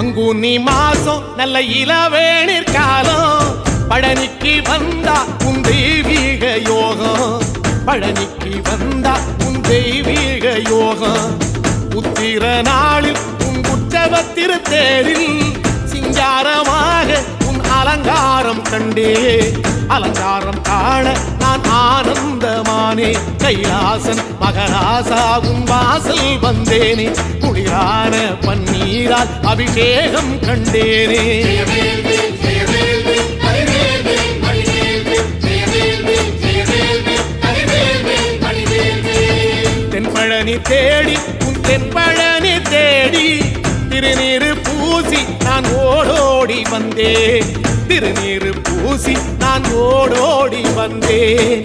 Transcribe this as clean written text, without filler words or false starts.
பங்குனி மாசம் நல்ல இளவேணிற் காலம் பழனிக்கு வந்தா உன் தெய்வீக யோகம் பழனிக்கு வந்தா உன் தெய்வீக யோகம் உத்திர நாளில் உன் உற்சவ திருத்தேரில் சிங்காரமாக உன் அலங்காரம் கண்டே அலங்காரம் காண நான் ஆனந்தமானே கைலாசன் மகராசா உன் வாசல் வந்தேனே குளிரான பன்னீரால் அபிஷேகம் கண்டேனே தென்பழனி தேடி உன் தென்பழனி தேடி திருநீரு பூசி நான் ஓடோடி வந்தேன் திருநீரு பூசி நான் ஓடோடி வந்தேன்